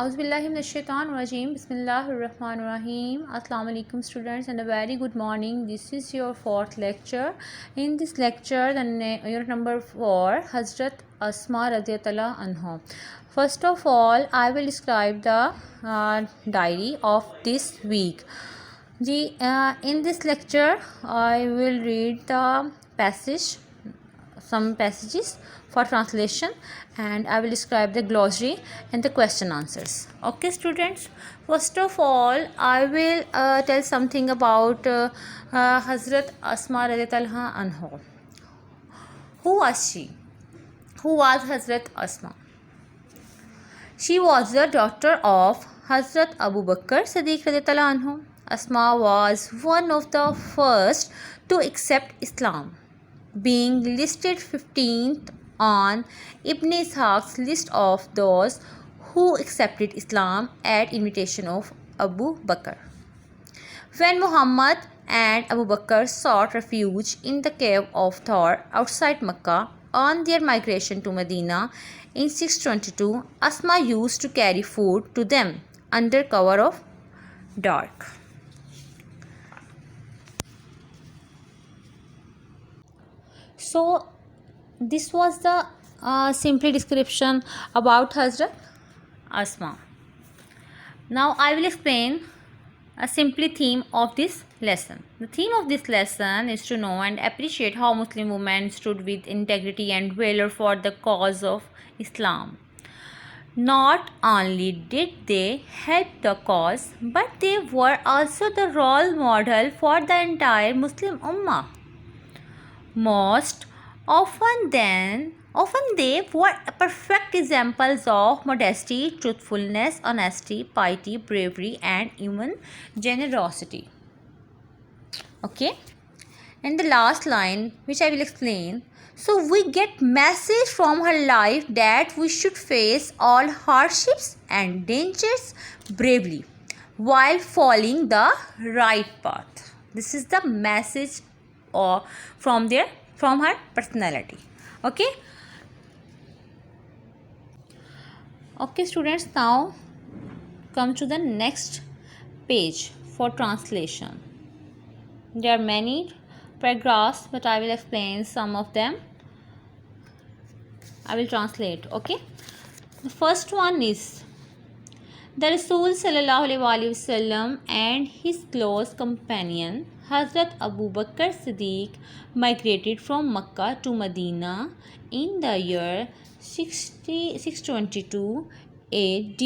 A'udhu billahi minash shaitanir rajeem. Bismillahir rahmanir rahim. Assalamu alaikum students and a very good morning. This is your fourth lecture. In this lecture, unit number 4, Hazrat Asma radiyallahu anha. First of all, I will describe the diary of this week. In this lecture, I will read some passages for translation, and I will describe the glossary and the question answers. Okay students, first of all I will tell something about Hazrat Asma radiyallahu anha. Who was she? Who was Hazrat Asma? She was the daughter of Hazrat Abu Bakr Siddiq radiyallahu anhu. Asma was one of the first to accept Islam, being listed 15th on Ibn Ishaq's list of those who accepted Islam at invitation of Abu Bakr. When Muhammad and Abu Bakr sought refuge in the cave of Thawr outside Mecca on their migration to Medina in 622, Asma used to carry food to them under cover of dark. So this was the simply description about Hazrat Asma. Now I will explain a simply theme of this lesson. The theme of this lesson is to know and appreciate how Muslim women stood with integrity and valor for the cause of Islam. Not only did they help the cause, but they were also the role model for the entire Muslim Ummah. Most often they were perfect examples of modesty, truthfulness, honesty, piety, bravery, and even generosity. Okay, and the last line, which I will explain. So we get message from her life that we should face all hardships and dangers bravely while following the right path. This is the message from her personality. Okay students, now come to the next page for translation. There are many paragraphs, but I will explain some of them. I will translate. Okay, the first one is: the Rasul sallallahu alaihi wasallam and his close companion Hazrat Abu Bakr Siddiq migrated from Mecca to Medina in the year 622 AD.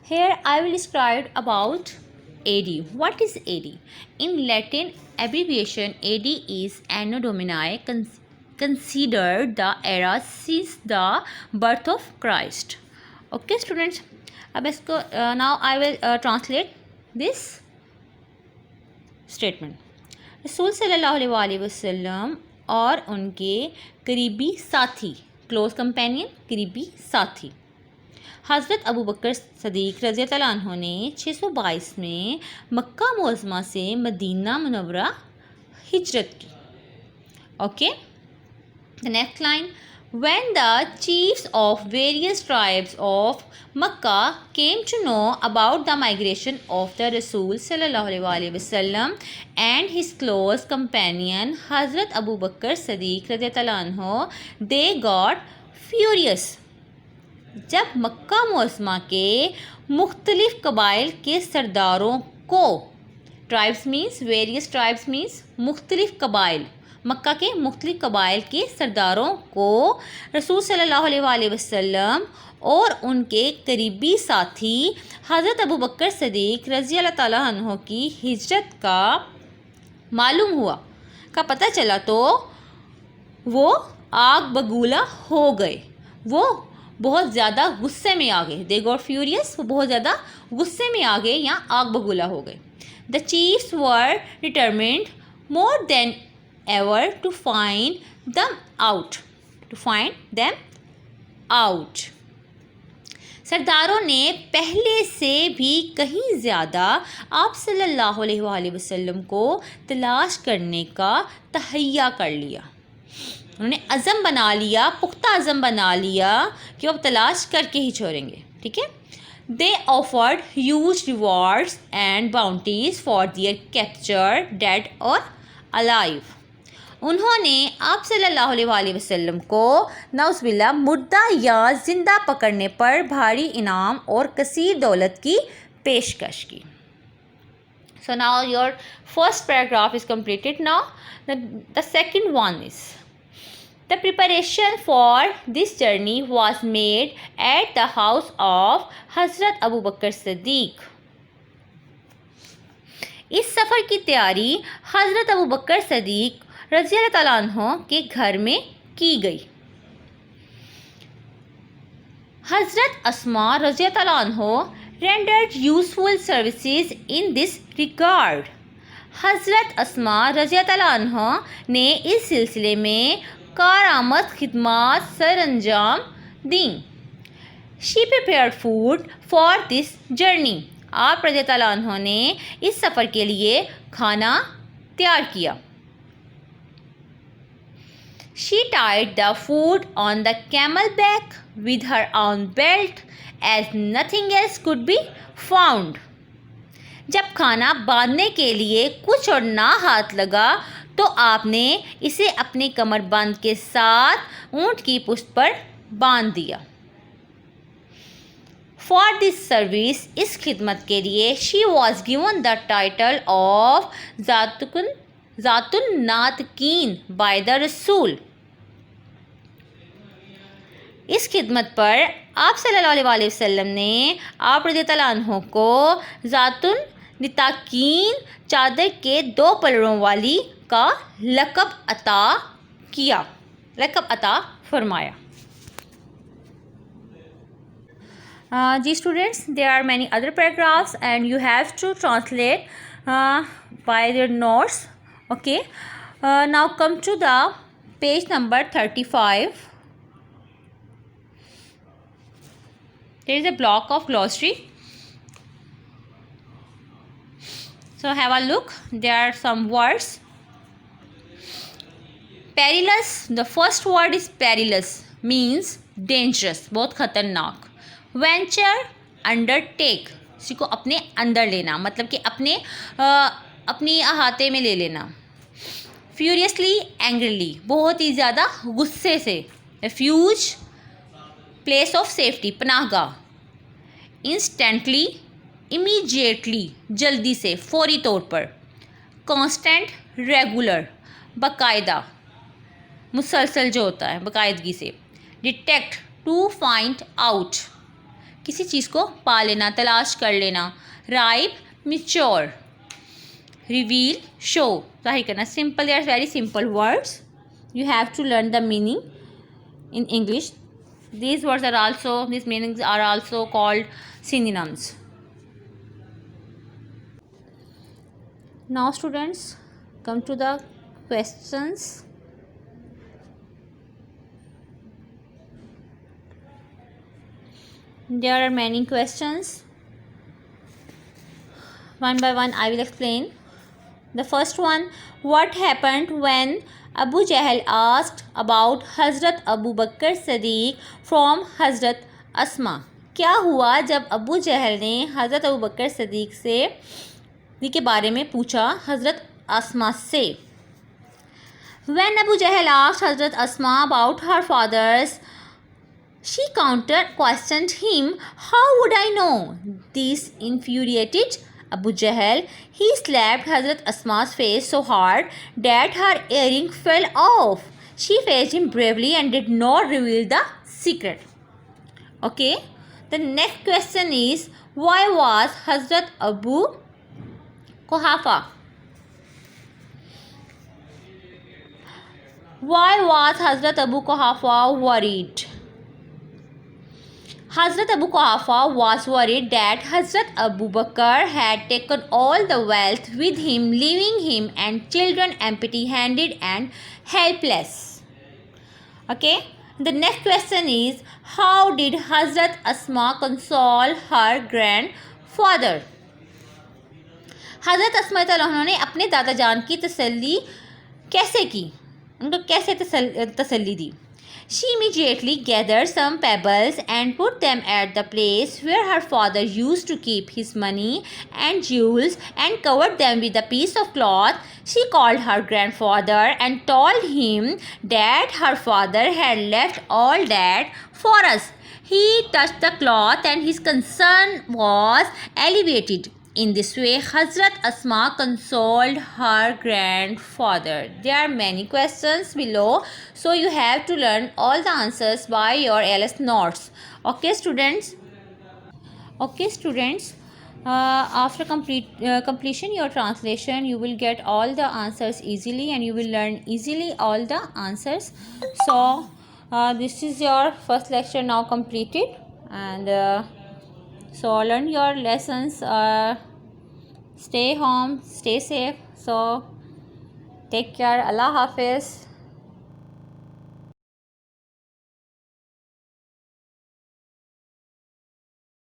Here I will describe about AD. What is AD? In Latin abbreviation, AD is Anno Domini, considered the era since the birth of Christ. Okay students, now I will translate this statement. रसूल सल्लल्लाहु अलैहि वसल्लम और उनके करीबी साथी, close companion, करीबी साथी हज़रत अबू बकर सदीक़ रज़ियल्लाहु अन्हु ने 622 में मक्का मुअज़्ज़मा से मदीना मुनव्वरा हिजरत की. Okay, the next line: When the chiefs of various tribes of Makkah came to know about the migration of the Rasul sallallahu alaihi wasallam and his close companion Hazrat Abu Bakr Siddiq radiyallahu anhu, they got furious. जब मक्का मुअज़्ज़मा के मुख्तलिफ़ कबाइल के सरदारों को, tribes means various tribes means मुख्तलिफ़ कबाइल, मक्का के मुख्तलिफ़ कबाइल के सरदारों को रसूल सल्लल्लाहु अलैहि वसल्लम और उनके करीबी साथी हज़रत अबू बकर सदीक़ रज़ियल्लाहु ताला अन्हु की हिजरत का मालूम हुआ, का पता चला, तो वो आग बगूला हो गए, वो बहुत ज़्यादा गुस्से में आ गए. दे गॉट फ्यूरियस, वो बहुत ज़्यादा गुस्से में आ गए या आग बगूला हो गए. The chiefs were determined more than ever to find them out. सरदारों ने पहले से भी कहीं ज़्यादा आप सल्लल्लाहु अलैहि वसल्लम को तलाश करने का तहैया कर लिया. उन्होंने अज़म बना लिया, पुख्ता अज़म बना लिया कि वो अब तलाश करके ही छोड़ेंगे. ठीक है. They offered huge rewards and bounties for their capture, dead or alive. انہوں نے آپ صلی اللہ علیہ وسلم کو نعوذ باللہ مردہ یا زندہ پکڑنے پر بھاری انعام اور کثیر دولت کی پیشکش کی. So now your first paragraph is completed. Now the second one is, the preparation for this journey was made at the house of Hazrat Abu Bakr Siddiq. اس سفر کی تیاری حضرت ابو بکر صدیق رضی اللہ تعالیٰ عنہ کے گھر میں کی گئی. حضرت اسماء رضی اللہ تعالیٰ عنہ rendered useful services in this regard. حضرت اسماء رضی اللہ تعالیٰ عنہ نے اس سلسلے میں کارآمد خدمات سر انجام دیں. She prepared food for this journey. آپ رضی اللہ عنہ نے اس سفر کے لیے کھانا تیار کیا. She tied the food on the camel back with her own belt as nothing else could be found. جب کھانا باندھنے کے لیے کچھ اور نہ ہاتھ لگا تو آپ نے اسے اپنے کمر بند کے ساتھ اونٹ کی پشت پر باندھ دیا. For this service, اس خدمت کے لیے she was given the title of ذات الناطقین by the رسول. اس خدمت پر آپ صلی اللہ علیہ وسلم نے آپ رضی اللہ عنہ کو ذات النطاقین چادر کے 2 پلڑوں والی کا لقب عطا فرمایا. جی students, there are many other paragraphs and you have to translate by your notes. Okay, now come to the page number 35. There is a block of glossary. So have a look. There are some words. Perilous. The first word is perilous, means dangerous, بہت خطرناک. Venture, undertake, اسی کو اپنے اندر لینا, مطلب کہ اپنی احاطے میں لے لینا. Furiously, angrily, بہت ہی زیادہ غصے سے. Refuge, place of safety, پناہ گاہ. Instantly, immediately, جلدی سے, فوری طور پر. Constant, regular, باقاعدہ, مسلسل جو ہوتا ہے باقاعدگی سے. Detect, to find out, کسی چیز کو پا لینا, تلاش کر لینا. Ripe, mature, reveal, show, ظاہر کرنا. Simple, they are very simple words. You have to learn the meaning in English. These meanings are also called synonyms. Now students, come to the questions. There are many questions. One by one I will explain. The first one, what happened when Abu Jahl asked about Hazrat Abu Bakr Siddiq from Hazrat Asma? کیا ہوا جب ابو جہل نے حضرت ابو بکر صدیق کے بارے میں پوچھا حضرت اسما سے. When Abu Jahl asked Hazrat Asma about her fathers, she counter-questioned him. How would I know? This infuriated Abu Jahl. He slapped Hazrat Asma's face so hard that her earring fell off. She faced him bravely and did not reveal the secret. Okay. The next question is, why was Hazrat Abu Quhafa? Why was Hazrat Abu Quhafa worried? Hazrat Abu Quhafa was worried that Hazrat Abu Bakr had taken all the wealth with him, leaving him and children empty-handed and helpless. Okay. The next question is, how did Hazrat Asma console her grandfather? حضرت اسماء انہوں نے اپنے دادا جان کی تسلی کیسے کی, ان کو کیسے تسلی دی. She immediately gathered some pebbles and put them at the place where her father used to keep his money and jewels and covered them with a piece of cloth. She called her grandfather and told him that her father had left all that for us. He touched the cloth and his concern was alleviated. In this way, Hazrat Asma consoled her grandfather. There are many questions below, so you have to learn all the answers by your LS notes. Okay, students? Okay, students. After completion your translation, you will get all the answers easily and you will learn easily all the answers. So, this is your first lecture now completed, and so learn your lessons. Stay home, stay safe. So take care. Allah Hafiz.